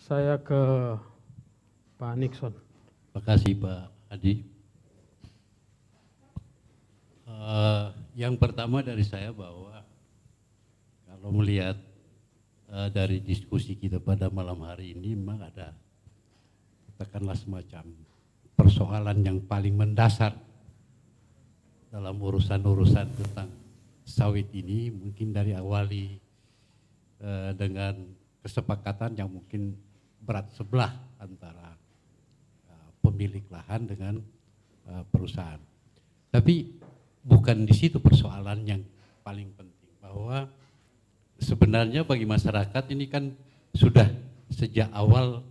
Saya ke Pak Nixon. Terima kasih Pak Adi. Yang pertama dari saya bahwa kalau melihat dari diskusi kita pada malam hari ini memang ada katakanlah semacam persoalan yang paling mendasar dalam urusan-urusan tentang sawit ini, mungkin dari awali dengan kesepakatan yang mungkin berat sebelah antara pemilik lahan dengan perusahaan. Tapi bukan di situ persoalan yang paling penting, bahwa sebenarnya bagi masyarakat ini kan sudah sejak awal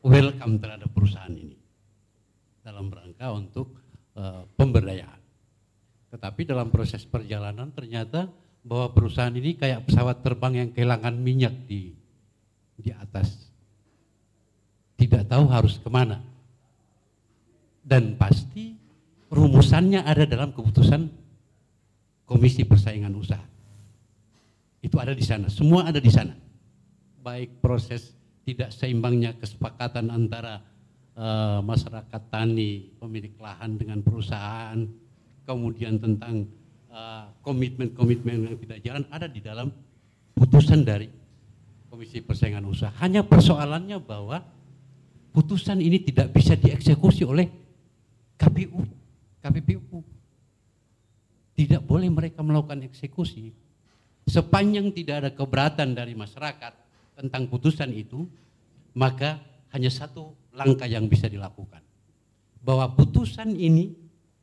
welcome terhadap perusahaan ini dalam rangka untuk pemberdayaan. Tetapi dalam proses perjalanan ternyata bahwa perusahaan ini kayak pesawat terbang yang kehilangan minyak di atas, tidak tahu harus kemana. Dan pasti rumusannya ada dalam keputusan Komisi Persaingan Usaha. Itu ada di sana, semua ada di sana. Baik proses tidak seimbangnya kesepakatan antara masyarakat tani, pemilik lahan dengan perusahaan, kemudian tentang komitmen-komitmen yang tidak jalan ada di dalam putusan dari Komisi Persaingan Usaha. Hanya persoalannya bahwa putusan ini tidak bisa dieksekusi oleh KPPU. Tidak boleh mereka melakukan eksekusi. Sepanjang tidak ada keberatan dari masyarakat tentang putusan itu, maka hanya satu langkah yang bisa dilakukan. Bahwa putusan ini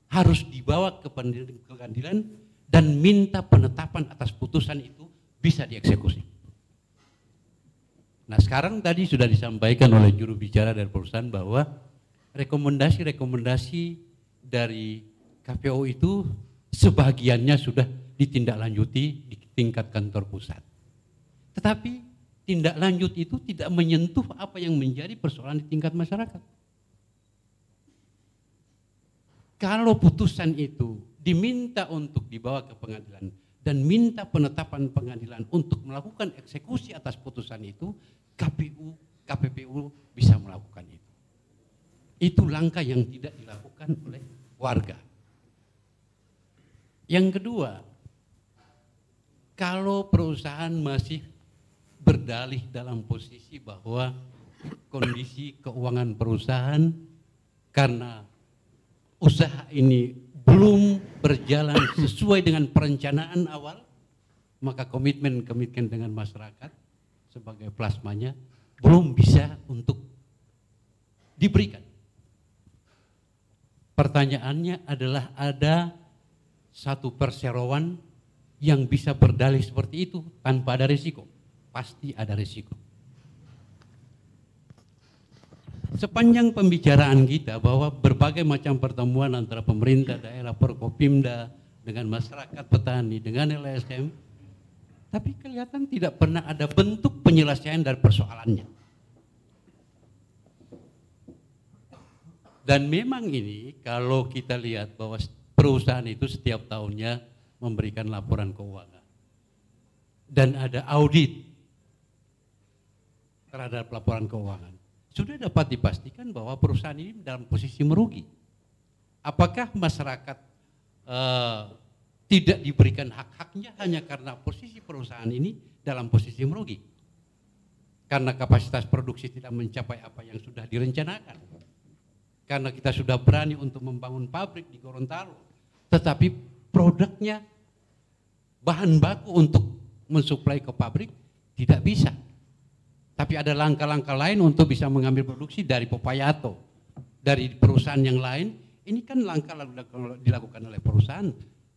harus dibawa ke pengadilan dan minta penetapan atas putusan itu bisa dieksekusi. Nah sekarang tadi sudah disampaikan oleh juru bicara dari perusahaan bahwa rekomendasi-rekomendasi dari KPO itu sebagiannya sudah ditindaklanjuti di tingkat kantor pusat. Tetapi tindak lanjut itu tidak menyentuh apa yang menjadi persoalan di tingkat masyarakat. Kalau putusan itu diminta untuk dibawa ke pengadilan dan minta penetapan pengadilan untuk melakukan eksekusi atas putusan itu, KPPU bisa melakukan itu. Itu langkah yang tidak dilakukan oleh warga. Yang kedua, kalau perusahaan masih berdalih dalam posisi bahwa kondisi keuangan perusahaan karena usaha ini belum berjalan sesuai dengan perencanaan awal, maka komitmen dengan masyarakat sebagai plasmanya belum bisa untuk diberikan. Pertanyaannya adalah ada satu perseroan yang bisa berdalih seperti itu tanpa ada risiko. Pasti ada risiko. Sepanjang pembicaraan kita bahwa berbagai macam pertemuan antara pemerintah daerah, Forkopimda, dengan masyarakat petani, dengan LSM, tapi kelihatan tidak pernah ada bentuk penyelesaian dari persoalannya. Dan memang ini kalau kita lihat bahwa perusahaan itu setiap tahunnya memberikan laporan keuangan dan ada audit terhadap laporan keuangan, sudah dapat dipastikan bahwa perusahaan ini dalam posisi merugi. Apakah masyarakat tidak diberikan hak-haknya hanya karena posisi perusahaan ini dalam posisi merugi? Karena kapasitas produksi tidak mencapai apa yang sudah direncanakan. Karena kita sudah berani untuk membangun pabrik di Gorontalo, tetapi produknya, bahan baku untuk mensuplai ke pabrik tidak bisa. Tapi ada langkah-langkah lain untuk bisa mengambil produksi dari Popayato, dari perusahaan yang lain. Ini kan langkah dilakukan oleh perusahaan.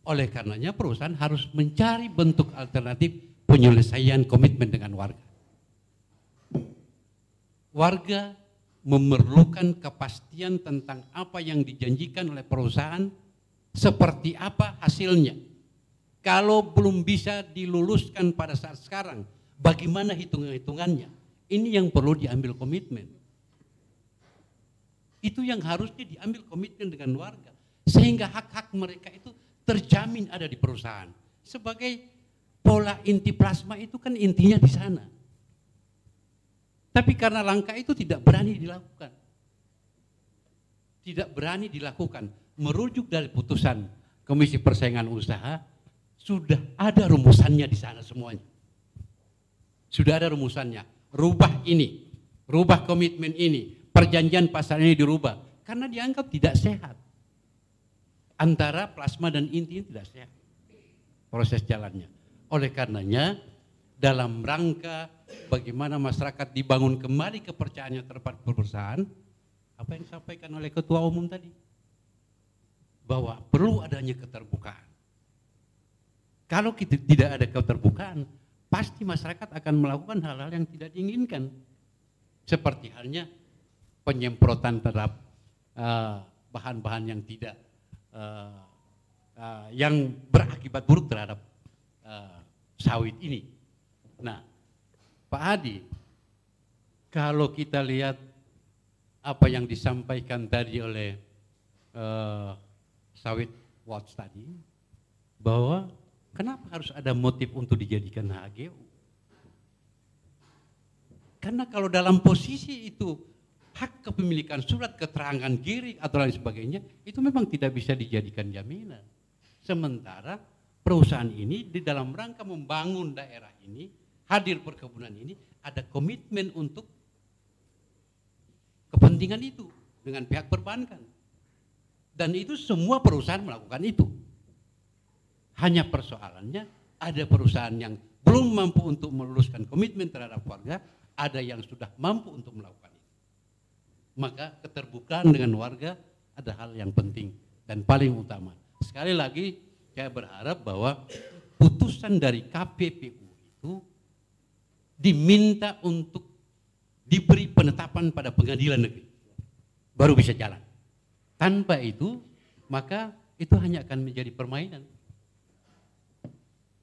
Oleh karenanya perusahaan harus mencari bentuk alternatif penyelesaian komitmen dengan warga. Warga memerlukan kepastian tentang apa yang dijanjikan oleh perusahaan, seperti apa hasilnya. Kalau belum bisa diluluskan pada saat sekarang, bagaimana hitung-hitungannya? Ini yang perlu diambil komitmen. Itu yang harusnya diambil komitmen dengan warga, sehingga hak-hak mereka itu terjamin ada di perusahaan. Sebagai pola inti plasma itu kan intinya di sana. Tapi karena langkah itu tidak berani dilakukan. Tidak berani dilakukan. Merujuk dari putusan Komisi Persaingan Usaha, sudah ada rumusannya di sana semuanya. Sudah ada rumusannya. Rubah ini, rubah komitmen ini, perjanjian pasal ini dirubah. Karena dianggap tidak sehat. Antara plasma dan inti tidak sehat proses jalannya. Oleh karenanya, dalam rangka bagaimana masyarakat dibangun kembali kepercayaannya terhadap perusahaan, apa yang disampaikan oleh Ketua Umum tadi, bahwa perlu adanya keterbukaan. Kalau kita tidak ada keterbukaan, pasti masyarakat akan melakukan hal-hal yang tidak diinginkan. Seperti halnya penyemprotan terhadap bahan-bahan yang tidak yang berakibat buruk terhadap sawit ini. Nah, Pak Hadi, kalau kita lihat apa yang disampaikan tadi oleh Sawit Watch tadi, bahwa kenapa harus ada motif untuk dijadikan HGU? Karena kalau dalam posisi itu hak kepemilikan surat keterangan giring atau lain sebagainya, itu memang tidak bisa dijadikan jaminan. Sementara perusahaan ini di dalam rangka membangun daerah ini, hadir perkebunan ini, ada komitmen untuk kepentingan itu dengan pihak perbankan. Dan itu semua perusahaan melakukan itu. Hanya persoalannya ada perusahaan yang belum mampu untuk meluluskan komitmen terhadap warga, ada yang sudah mampu untuk melakukan itu. Maka keterbukaan dengan warga ada hal yang penting dan paling utama. Sekali lagi saya berharap bahwa putusan dari KPPU itu diminta untuk diberi penetapan pada pengadilan negeri. Baru bisa jalan. Tanpa itu, maka itu hanya akan menjadi permainan.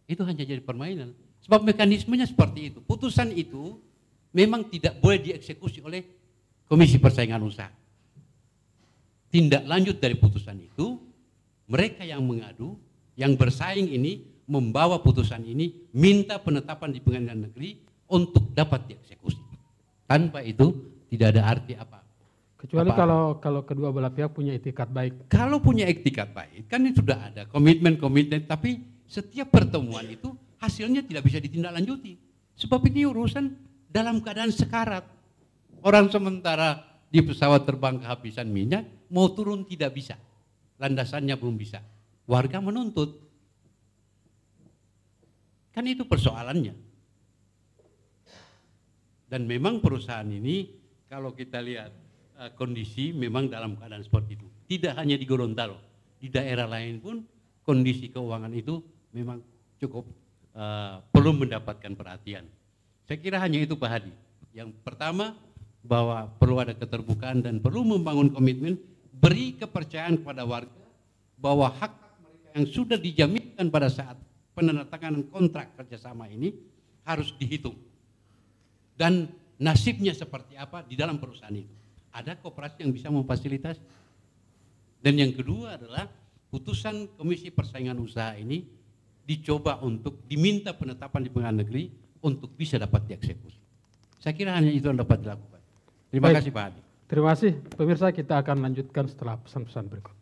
Itu hanya jadi permainan. Sebab mekanismenya seperti itu. Putusan itu memang tidak boleh dieksekusi oleh Komisi Persaingan Usaha. Tindak lanjut dari putusan itu, mereka yang mengadu, yang bersaing ini, membawa putusan ini, minta penetapan di pengadilan negeri untuk dapat dieksekusi. Tanpa itu tidak ada arti apa. Kecuali kalau kedua belah pihak punya itikat baik. Kalau punya itikat baik, kan ini sudah ada komitmen-komitmen, tapi setiap pertemuan itu hasilnya tidak bisa ditindaklanjuti. Sebab ini urusan dalam keadaan sekarat. Orang sementara di pesawat terbang kehabisan minyak, mau turun tidak bisa. Landasannya belum bisa. Warga menuntut. Kan itu persoalannya. Dan memang perusahaan ini, kalau kita lihat kondisi memang dalam keadaan seperti itu. Tidak hanya di Gorontalo, di daerah lain pun kondisi keuangan itu memang cukup perlu mendapatkan perhatian. Saya kira hanya itu Pak Hadi. Yang pertama, bahwa perlu ada keterbukaan dan perlu membangun komitmen, beri kepercayaan kepada warga bahwa hak mereka yang sudah dijaminkan pada saat penandatanganan kontrak kerjasama ini harus dihitung. Dan nasibnya seperti apa di dalam perusahaan itu. Ada koperasi yang bisa memfasilitasi. Dan yang kedua adalah putusan Komisi Persaingan Usaha ini dicoba untuk diminta penetapan di pengadilan negeri untuk bisa dapat dieksekusi. Saya kira hanya itu yang dapat dilakukan. Terima kasih Pak Hadi. Terima kasih pemirsa, kita akan lanjutkan setelah pesan-pesan berikut.